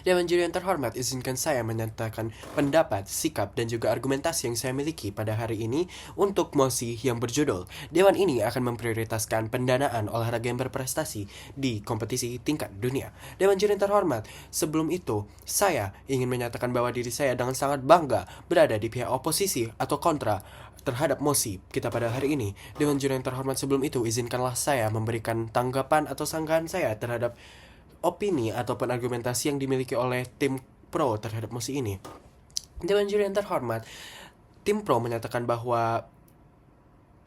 Dewan juri yang terhormat, izinkan saya menyatakan pendapat, sikap, dan juga argumentasi yang saya miliki pada hari ini untuk mosi yang berjudul Dewan ini akan memprioritaskan pendanaan olahraga yang berprestasi di kompetisi tingkat dunia. Dewan juri yang terhormat, sebelum itu saya ingin menyatakan bahwa diri saya dengan sangat bangga berada di pihak oposisi atau kontra terhadap mosi kita pada hari ini. Dewan juri yang terhormat, sebelum itu izinkanlah saya memberikan tanggapan atau sanggahan saya terhadap opini ataupun argumentasi yang dimiliki oleh tim pro terhadap mosi ini. Dewan juri yang terhormat, tim pro menyatakan bahwa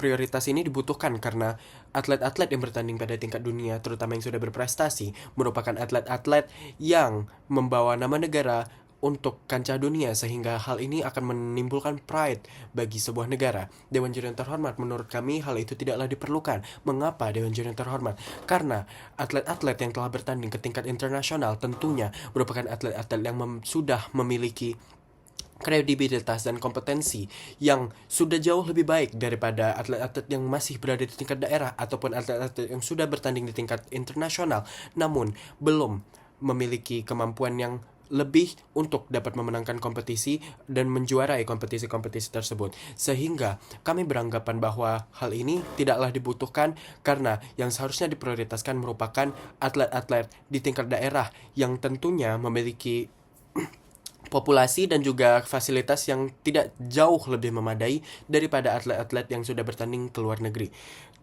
prioritas ini dibutuhkan karena atlet-atlet yang bertanding pada tingkat dunia, terutama yang sudah berprestasi, merupakan atlet-atlet yang membawa nama negara untuk kancah dunia, sehingga hal ini akan menimbulkan pride bagi sebuah negara. Dewan juri yang terhormat, menurut kami hal itu tidaklah diperlukan. Mengapa Dewan juri yang terhormat? Karena atlet-atlet yang telah bertanding ke tingkat internasional tentunya merupakan atlet-atlet yang sudah memiliki kredibilitas dan kompetensi yang sudah jauh lebih baik daripada atlet-atlet yang masih berada di tingkat daerah ataupun atlet-atlet yang sudah bertanding di tingkat internasional namun belum memiliki kemampuan yang lebih untuk dapat memenangkan kompetisi dan menjuarai kompetisi-kompetisi tersebut. Sehingga kami beranggapan bahwa hal ini tidaklah dibutuhkan karena yang seharusnya diprioritaskan merupakan atlet-atlet di tingkat daerah yang tentunya memiliki populasi dan juga fasilitas yang tidak jauh lebih memadai daripada atlet-atlet yang sudah bertanding ke luar negeri.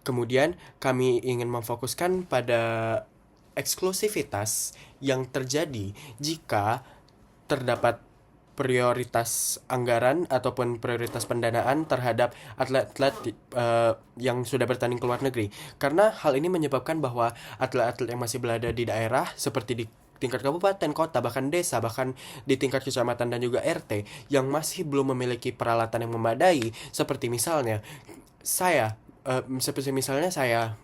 Kemudian kami ingin memfokuskan pada eksklusivitas yang terjadi jika terdapat prioritas anggaran ataupun prioritas pendanaan terhadap atlet-atlet yang sudah bertanding ke luar negeri. Karena hal ini menyebabkan bahwa atlet-atlet yang masih berada di daerah seperti di tingkat kabupaten, kota, bahkan desa, bahkan di tingkat kecamatan dan juga RT yang masih belum memiliki peralatan yang memadai, seperti misalnya saya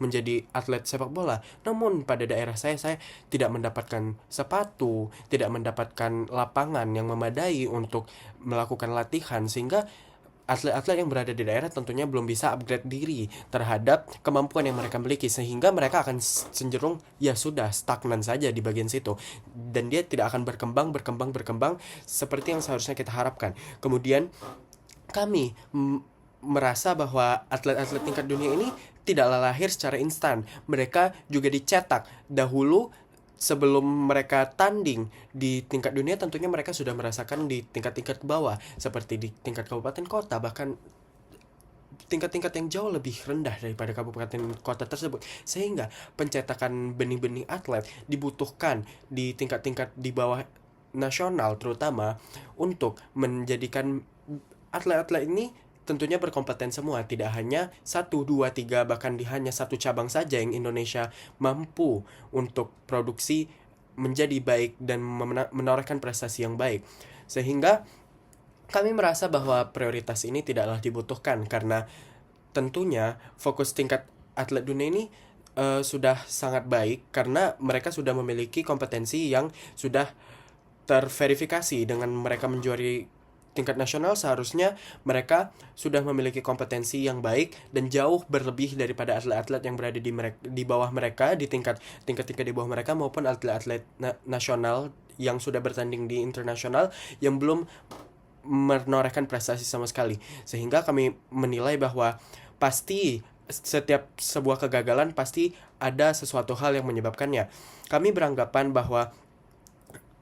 menjadi atlet sepak bola, namun pada daerah saya tidak mendapatkan sepatu, tidak mendapatkan lapangan yang memadai untuk melakukan latihan, sehingga atlet-atlet yang berada di daerah tentunya belum bisa upgrade diri terhadap kemampuan yang mereka miliki, sehingga mereka akan cenderung ya sudah stagnan saja di bagian situ dan dia tidak akan berkembang seperti yang seharusnya kita harapkan. Kemudian kami merasa bahwa atlet-atlet tingkat dunia ini tidaklah lahir secara instan. Mereka juga dicetak dahulu sebelum mereka tanding di tingkat dunia. Tentunya mereka sudah merasakan di tingkat-tingkat ke bawah seperti di tingkat kabupaten kota, bahkan tingkat-tingkat yang jauh lebih rendah daripada kabupaten kota tersebut, sehingga pencetakan benih-benih atlet dibutuhkan di tingkat-tingkat di bawah nasional terutama untuk menjadikan atlet-atlet ini tentunya berkompeten semua, tidak hanya 1, 2, 3, bahkan di hanya satu cabang saja yang Indonesia mampu untuk produksi menjadi baik dan menorehkan prestasi yang baik. Sehingga kami merasa bahwa prioritas ini tidaklah dibutuhkan karena tentunya fokus tingkat atlet dunia ini sudah sangat baik karena mereka sudah memiliki kompetensi yang sudah terverifikasi. Dengan mereka menjuari tingkat nasional, seharusnya mereka sudah memiliki kompetensi yang baik dan jauh berlebih daripada atlet-atlet yang berada di bawah mereka, di tingkat-tingkat di bawah mereka, maupun atlet-atlet nasional yang sudah bertanding di internasional yang belum menorehkan prestasi sama sekali. Sehingga kami menilai bahwa pasti setiap sebuah kegagalan pasti ada sesuatu hal yang menyebabkannya. Kami beranggapan bahwa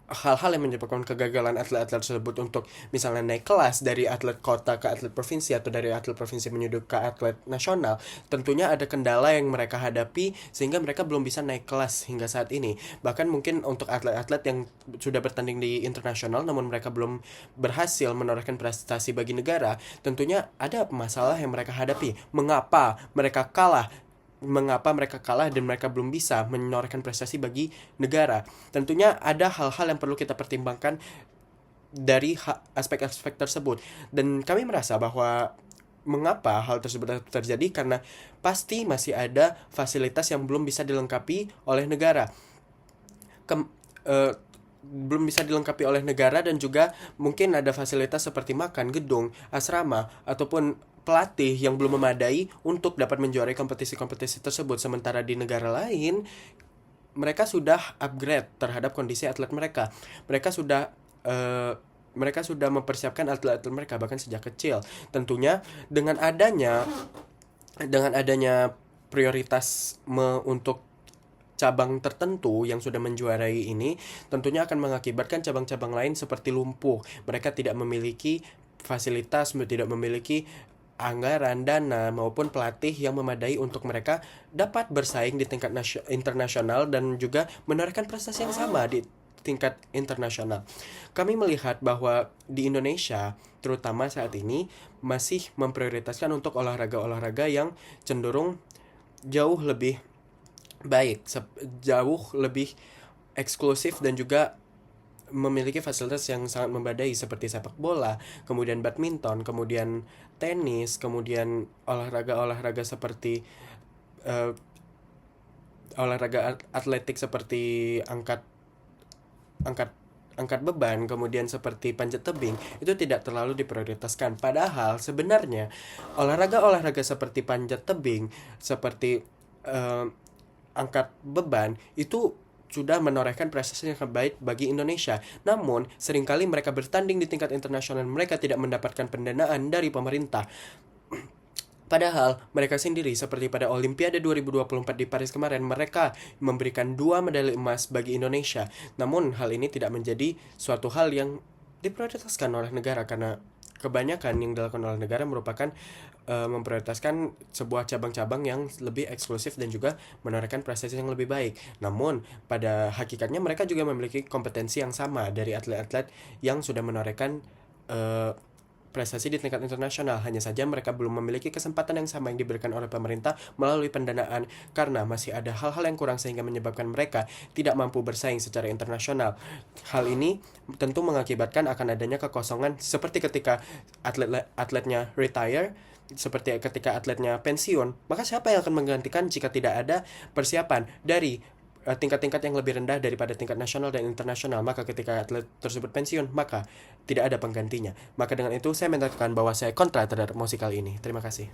hal-hal yang menyebabkan kegagalan atlet-atlet tersebut untuk misalnya naik kelas dari atlet kota ke atlet provinsi atau dari atlet provinsi menuju ke atlet nasional, tentunya ada kendala yang mereka hadapi sehingga mereka belum bisa naik kelas hingga saat ini. Bahkan mungkin untuk atlet-atlet yang sudah bertanding di internasional namun mereka belum berhasil menorehkan prestasi bagi negara, tentunya ada masalah yang mereka hadapi. Mengapa mereka kalah dan mereka belum bisa menorehkan prestasi bagi negara. Tentunya ada hal-hal yang perlu kita pertimbangkan dari aspek-aspek tersebut. Dan kami merasa bahwa mengapa hal tersebut terjadi karena pasti masih ada fasilitas yang belum bisa dilengkapi oleh negara. Belum bisa dilengkapi oleh negara dan juga mungkin ada fasilitas seperti makan, gedung, asrama, ataupun pelatih yang belum memadai untuk dapat menjuarai kompetisi-kompetisi tersebut. Sementara di negara lain mereka sudah upgrade terhadap kondisi atlet mereka. Mereka sudah eh, mereka sudah mempersiapkan atlet-atlet mereka bahkan sejak kecil. Tentunya dengan adanya prioritas untuk cabang tertentu yang sudah menjuarai ini, tentunya akan mengakibatkan cabang-cabang lain seperti lumpuh. Mereka tidak memiliki fasilitas, tidak memiliki anggaran, dana, maupun pelatih yang memadai untuk mereka dapat bersaing di tingkat internasional dan juga menorehkan prestasi yang sama di tingkat internasional. Kami melihat bahwa di Indonesia, terutama saat ini, masih memprioritaskan untuk olahraga-olahraga yang cenderung jauh lebih baik, jauh lebih eksklusif dan juga memiliki fasilitas yang sangat memadai seperti sepak bola, kemudian badminton, kemudian tenis, kemudian olahraga-olahraga seperti eh, olahraga atletik seperti angkat angkat angkat beban, kemudian seperti panjat tebing, itu tidak terlalu diprioritaskan. Padahal sebenarnya olahraga-olahraga seperti panjat tebing, seperti eh, angkat beban itu sudah menorehkan prestasi yang baik bagi Indonesia. Namun, seringkali mereka bertanding di tingkat internasional, mereka tidak mendapatkan pendanaan dari pemerintah. Padahal mereka sendiri seperti pada Olimpiade 2024 di Paris kemarin, mereka memberikan 2 medali emas bagi Indonesia. Namun hal ini tidak menjadi suatu hal yang diprioritaskan oleh negara karena kebanyakan yang dilakukan oleh negara merupakan memprioritaskan sebuah cabang-cabang yang lebih eksklusif dan juga menorehkan prestasi yang lebih baik. Namun pada hakikatnya mereka juga memiliki kompetensi yang sama dari atlet-atlet yang sudah menorehkan eh, prestasi di tingkat internasional. Hanya saja mereka belum memiliki kesempatan yang sama yang diberikan oleh pemerintah melalui pendanaan karena masih ada hal-hal yang kurang sehingga menyebabkan mereka tidak mampu bersaing secara internasional. Hal ini tentu mengakibatkan akan adanya kekosongan seperti ketika atletnya retire, seperti ketika atletnya pensiun, maka siapa yang akan menggantikan jika tidak ada persiapan dari tingkat-tingkat yang lebih rendah daripada tingkat nasional dan internasional. Maka ketika atlet tersebut pensiun, maka tidak ada penggantinya. Maka dengan itu saya menyatakan bahwa saya kontra terhadap musikal ini. Terima kasih.